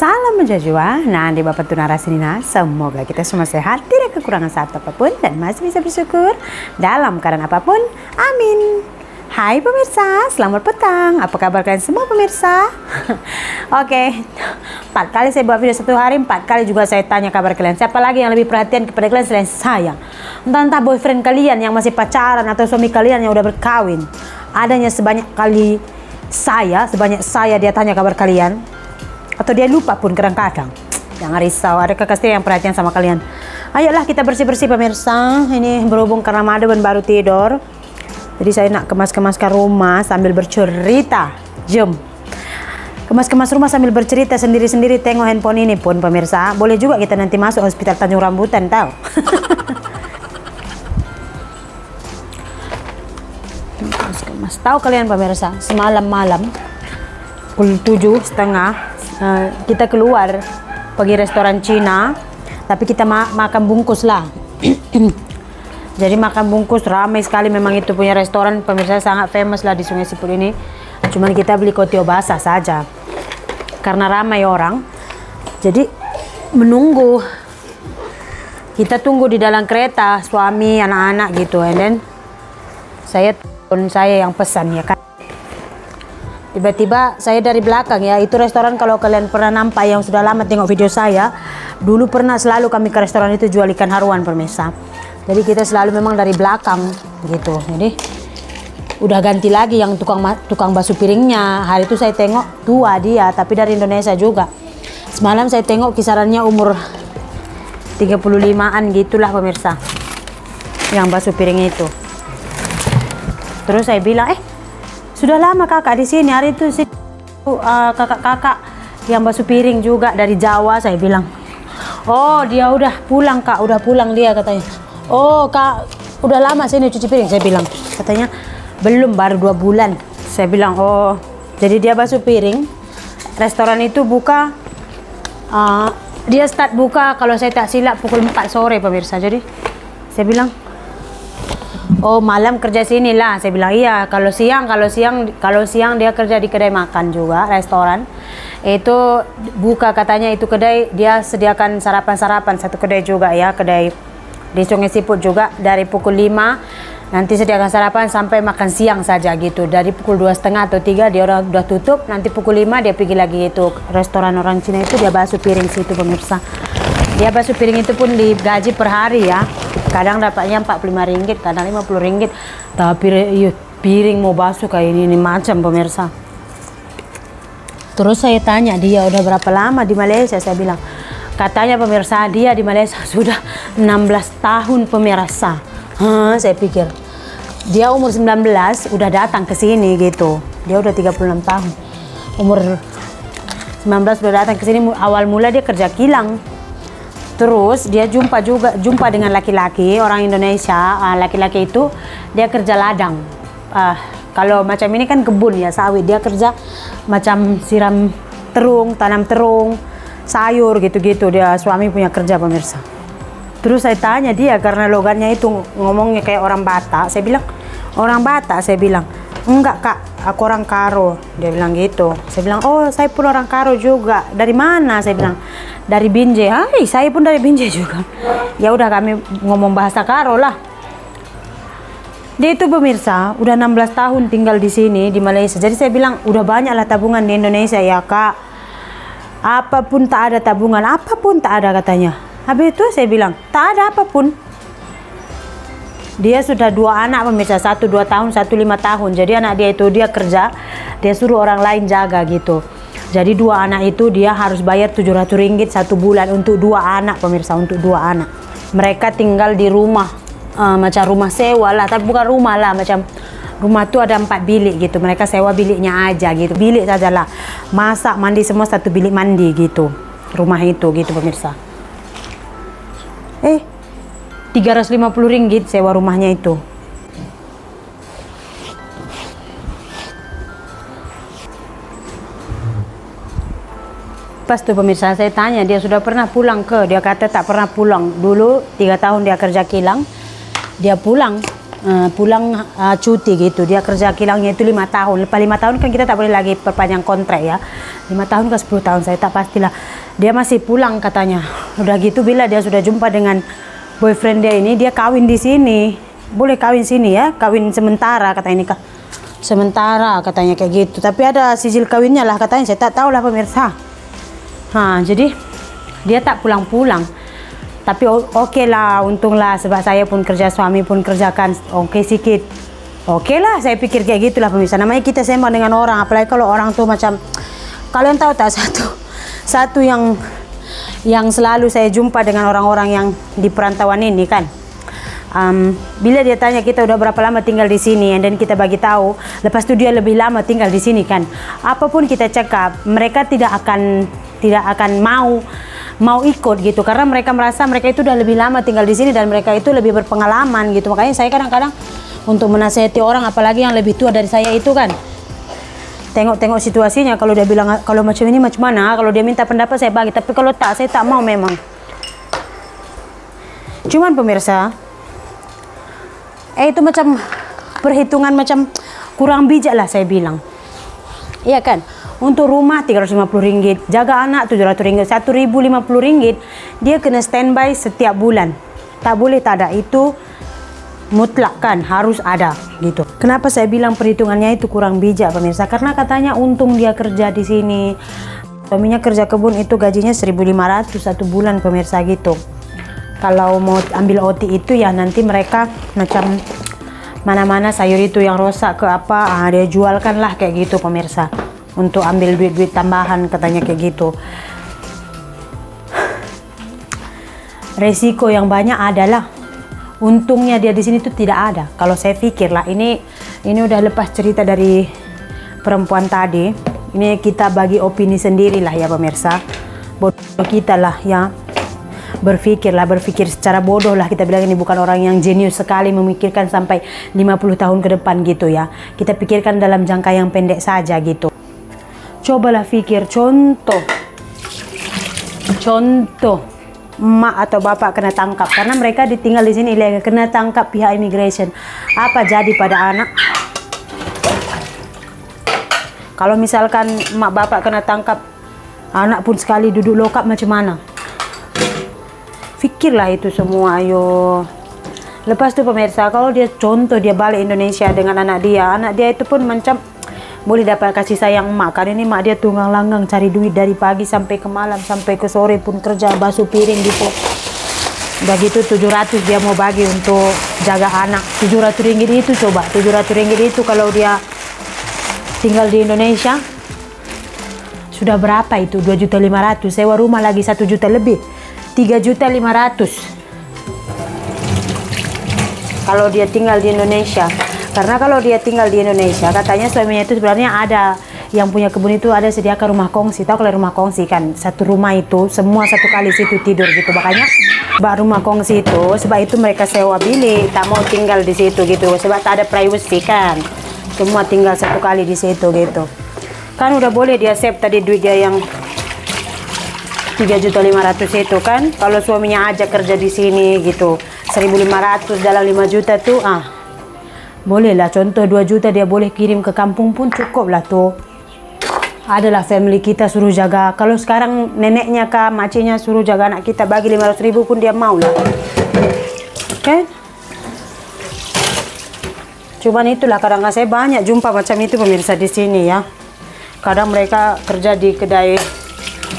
Salam menjajwa, nah di Bapak Tuna Rasinina, semoga kita semua sehat, tidak kekurangan saat apapun, dan masih bisa bersyukur dalam keadaan apapun, amin. Hai pemirsa, selamat petang, apa kabar kalian semua pemirsa? Oke, 4 kali saya buat video satu hari, 4 kali juga saya tanya kabar kalian. Siapa lagi yang lebih perhatian kepada kalian selain saya? Entah boyfriend kalian yang masih pacaran atau suami kalian yang udah berkawin. Adanya sebanyak saya dia tanya kabar kalian. Atau dia lupa pun kadang-kadang. Jangan risau, ada kekasih yang perhatian sama kalian. Ayolah kita bersih-bersih pemirsa. Ini berhubung karena Ramadan baru tidur, jadi saya nak kemas-kemaskan rumah sambil bercerita. Jom kemas-kemas rumah sambil bercerita sendiri-sendiri. Tengok handphone ini pun pemirsa. Boleh juga kita nanti masuk hospital Tanjung Rambutan, tahu. Kemas. Tahu kalian pemirsa, semalam malam pukul 7:30 kita keluar pergi restoran Cina, tapi kita makan bungkus lah. Jadi makan bungkus, ramai sekali memang itu punya restoran pemirsa, sangat famous lah di Sungai Siput ini. Cuman kita beli kotio basah saja karena ramai orang, jadi menunggu. Kita tunggu di dalam kereta, suami, anak-anak gitu, and then saya yang pesan ya kan. Tiba-tiba saya dari belakang ya, itu restoran kalau kalian pernah nampak yang sudah lama tengok video saya, dulu pernah selalu kami ke restoran itu jual ikan haruan pemirsa. Jadi kita selalu memang dari belakang gitu. Jadi udah ganti lagi yang tukang basuh piringnya. Hari itu saya tengok tua dia, tapi dari Indonesia juga. Semalam saya tengok kisarannya umur 35-an gitulah pemirsa, yang basuh piring itu. Terus saya bilang, sudah lama kakak di sini. Hari itu kakak-kakak yang basuh piring juga dari Jawa. Saya bilang, oh dia udah pulang kak, udah pulang dia katanya. Oh kak, udah lama sini cuci piring. Saya bilang, katanya belum, baru 2 bulan. Saya bilang, oh jadi dia basuh piring. Restoran itu buka, dia start buka kalau saya tak silap pukul 4 sore pemirsa. Jadi saya bilang, oh malam kerja sini lah. Saya bilang iya. Kalau siang dia kerja di kedai makan juga, restoran. Itu buka katanya itu kedai, dia sediakan sarapan satu kedai juga ya, kedai di Sungai Siput juga, dari pukul 5 nanti sediakan sarapan sampai makan siang saja gitu. Dari pukul 2:30 atau 3 dia udah tutup. Nanti pukul 5 dia pergi lagi itu restoran orang Cina itu, dia basuh piring situ pemirsa. Dia basuh piring itu pun digaji per hari ya. Kadang dapatnya Rp45, kadang Rp50. Tapi piring mau basuh kayak ini macam pemirsa. Terus saya tanya dia udah berapa lama di Malaysia. Saya bilang, katanya pemirsa dia di Malaysia sudah 16 tahun pemirsa. Saya pikir dia umur 19 udah datang ke sini gitu. Dia udah 36 tahun. Umur 19 udah datang ke sini. Awal mula dia kerja kilang. Terus dia jumpa dengan laki-laki orang Indonesia. Laki-laki itu dia kerja ladang. Kalau macam ini kan kebun ya, sawit. Dia kerja macam siram terung, tanam terung, sayur gitu-gitu. Dia suami punya kerja pemirsa. Terus saya tanya dia karena logatnya itu ngomongnya kayak orang Batak. Saya bilang, orang Batak? Saya bilang, enggak kak, aku orang Karo. Dia bilang gitu. Saya bilang, oh saya pun orang Karo juga. Dari mana? Saya bilang, dari Binjai. Hai, saya pun dari Binjai juga. Ya udah kami ngomong bahasa Karo lah. Dia itu pemirsa udah 16 tahun tinggal di sini di Malaysia. Jadi saya bilang, udah banyak lah tabungan di Indonesia ya kak. Apapun tak ada tabungan, apapun tak ada katanya. Habis itu saya bilang, tak ada apapun. Dia sudah 2 anak pemirsa, 1 2 tahun, 1 5 tahun. Jadi anak dia itu dia kerja, dia suruh orang lain jaga gitu. Jadi 2 anak itu dia harus bayar Rp700 1 bulan untuk 2 anak pemirsa, untuk 2 anak. Mereka tinggal di rumah, macam rumah sewa lah, tapi bukan rumah lah, macam rumah tuh ada 4 bilik gitu. Mereka sewa biliknya aja gitu, bilik saja lah. Masak, mandi semua 1 bilik mandi gitu. Rumah itu gitu pemirsa. Rp350 sewa rumahnya itu. Pas tuh pemirsa saya tanya, dia sudah pernah pulang ke? Dia kata tak pernah pulang. Dulu 3 tahun dia kerja kilang, dia pulang pulang cuti gitu. Dia kerja kilangnya itu 5 tahun. Lepas 5 tahun kan kita tak boleh lagi perpanjang kontrak ya. 5 tahun ke 10 tahun saya tak pastilah. Dia masih pulang katanya. Udah gitu bila dia sudah jumpa dengan boyfriend dia ini, dia kawin di sini. Boleh kawin sini ya, kawin sementara katanya nikah. Sementara katanya kayak gitu. Tapi ada sijil kawinnya lah katanya. Saya tak tahu lah pemirsa. Jadi dia tak pulang-pulang. Tapi oke lah, untunglah sebab saya pun kerja, suami pun kerjakan oke sikit. Oke lah, saya pikir kayak gitulah pemirsa. Namanya kita sembang dengan orang, apalagi kalau orang tuh macam, kalian tahu tak satu yang selalu saya jumpa dengan orang-orang yang di perantauan ini kan. Bila dia tanya kita udah berapa lama tinggal di sini, dan kita bagi tahu, lepas itu dia lebih lama tinggal di sini kan. Apapun kita cakap, mereka tidak akan mau ikut gitu, karena mereka merasa mereka itu udah lebih lama tinggal di sini dan mereka itu lebih berpengalaman gitu. Makanya saya kadang-kadang untuk menasihati orang, apalagi yang lebih tua dari saya itu kan, tengok situasinya. Kalau dia bilang kalau macam ini macam mana, kalau dia minta pendapat saya bagi, tapi kalau tak, saya tak mau memang. Cuman pemirsa, itu macam perhitungan macam kurang bijak lah saya bilang. Iya kan? Untuk rumah Rp350, jaga anak Rp700, Rp1.050 dia kena standby setiap bulan. Tak boleh tak ada, itu mutlak kan, harus ada gitu. Kenapa saya bilang perhitungannya itu kurang bijak pemirsa? Karena katanya untung dia kerja di sini. Suaminya kerja kebun itu gajinya 1.500 satu bulan pemirsa gitu. Kalau mau ambil OT itu ya nanti mereka macam mana-mana sayur itu yang rosak ke apa, dia jualkan lah kayak gitu pemirsa. Untuk ambil duit-duit tambahan katanya kayak gitu. Resiko yang banyak adalah untungnya dia di sini tuh tidak ada. Kalau saya pikir lah, ini udah lepas cerita dari perempuan tadi. Ini kita bagi opini sendiri lah ya pemirsa. Bodoh kita lah ya. Berpikir secara bodoh lah, kita bilang ini bukan orang yang jenius sekali memikirkan sampai 50 tahun ke depan gitu ya. Kita pikirkan dalam jangka yang pendek saja gitu. Cobalah pikir, contoh emak atau bapak kena tangkap karena mereka ditinggal di sini ilegal, kena tangkap pihak immigration. Apa jadi pada anak? Kalau misalkan emak bapak kena tangkap, anak pun sekali duduk lokap macam mana? Fikirlah itu semua, ayo. Lepas itu pemirsa, kalau dia contoh dia balik Indonesia dengan anak dia itu pun macam boleh dapat kasih sayang emak. Karena ini emak dia tunggang langgang cari duit dari pagi sampai ke malam, sampai ke sore pun kerja basuh piring gitu. Udah gitu 700 dia mau bagi untuk jaga anak. Rp700 itu coba, Rp700 itu kalau dia tinggal di Indonesia sudah berapa itu? 2.500.000. Sewa rumah lagi 1 juta lebih, 3.500.000 kalau dia tinggal di Indonesia. Karena kalau dia tinggal di Indonesia, katanya suaminya itu sebenarnya ada yang punya kebun itu ada sediakan rumah kongsi. Tahu kalau rumah kongsi kan, satu rumah itu semua satu kali situ tidur gitu. Makanya rumah kongsi itu, sebab itu mereka sewa bilik, tak mau tinggal di situ gitu. Sebab tak ada privacy kan, semua tinggal satu kali di situ gitu. Kan udah boleh dia save tadi duit dia yang 3.500.000 itu kan. Kalau suaminya ajak kerja di sini gitu, 1.500 dalam 5 juta tuh boleh lah. Contoh 2 juta dia boleh kirim ke kampung pun cukup lah tuh. Adalah family kita suruh jaga. Kalau sekarang neneknya kah, makciknya suruh jaga anak kita, bagi 500.000 pun dia mau lah. Oke? Cuman itulah kadang-kadang saya banyak jumpa macam itu pemirsa di sini ya. Kadang mereka kerja di kedai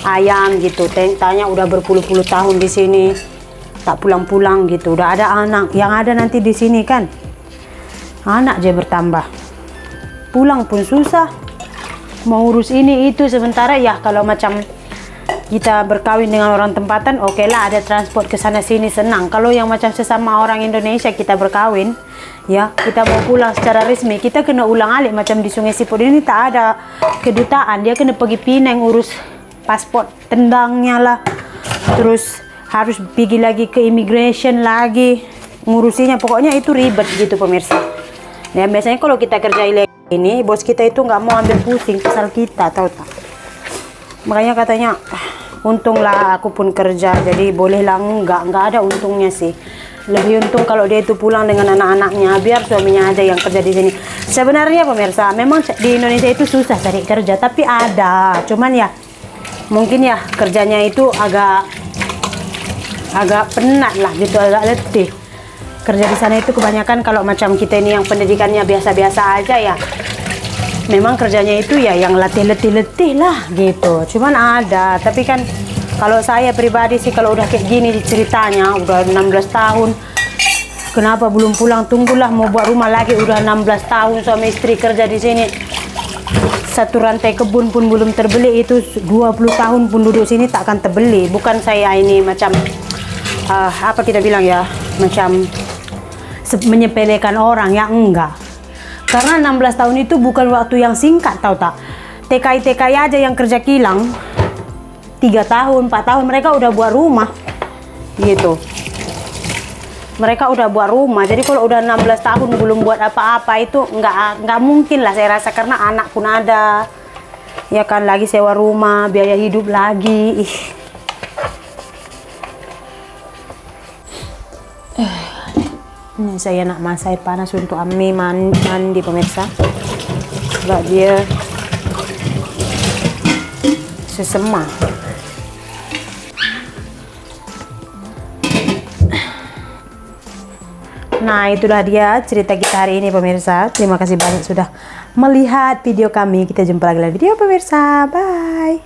ayam gitu. Tanya udah berpuluh-puluh tahun di sini, tak pulang-pulang gitu. Udah ada anak. Yang ada nanti di sini kan, anak aja bertambah, pulang pun susah, mau urus ini itu. Sementara ya kalau macam kita berkawin dengan orang tempatan, oke lah ada transport ke sana sini senang. Kalau yang macam sesama orang Indonesia kita berkawin, ya kita mau pulang secara resmi, kita kena ulang alik. Macam di Sungai Siput ini tak ada kedutaan, dia kena pergi Pinang urus paspor tendangnya lah, terus harus pergi lagi ke immigration lagi ngurusinya. Pokoknya itu ribet gitu pemirsa. Ya biasanya kalau kita kerja ilegal ini, bos kita itu nggak mau ambil pusing pasal kita, tahu tak? Makanya katanya untunglah aku pun kerja, jadi bolehlah. Nggak ada untungnya sih. Lebih untung kalau dia itu pulang dengan anak-anaknya, biar suaminya aja yang kerja di sini. Sebenarnya pemirsa, memang di Indonesia itu susah cari kerja, tapi ada. Cuman ya, mungkin ya kerjanya itu agak penat lah gitu, agak letih. Kerja di sana itu kebanyakan kalau macam kita ini yang pendidikannya biasa-biasa aja ya, memang kerjanya itu ya yang letih-letih lah gitu. Cuman ada, tapi kan kalau saya pribadi sih kalau udah kayak gini ceritanya, udah 16 tahun, kenapa belum pulang? Tunggulah mau buat rumah lagi, udah 16 tahun suami istri kerja di sini. Satu rantai kebun pun belum terbeli, itu 20 tahun pun duduk sini tak akan terbeli. Bukan saya ini macam apa kita bilang ya, macam menyepelekan orang ya, enggak. Karena 16 tahun itu bukan waktu yang singkat, tahu tak? TKI aja yang kerja kilang 3 tahun, 4 tahun mereka udah buat rumah gitu. Mereka udah buat rumah. Jadi kalau udah 16 tahun belum buat apa-apa itu nggak mungkin lah saya rasa, karena anak pun ada. Ya kan, lagi sewa rumah, biaya hidup lagi. Ini saya nak masak air panas untuk Ami mandi pemirsa. Sebab dia sesema. Nah, itulah dia cerita kita hari ini pemirsa. Terima kasih banyak sudah melihat video kami. Kita jumpa lagi dalam video pemirsa. Bye.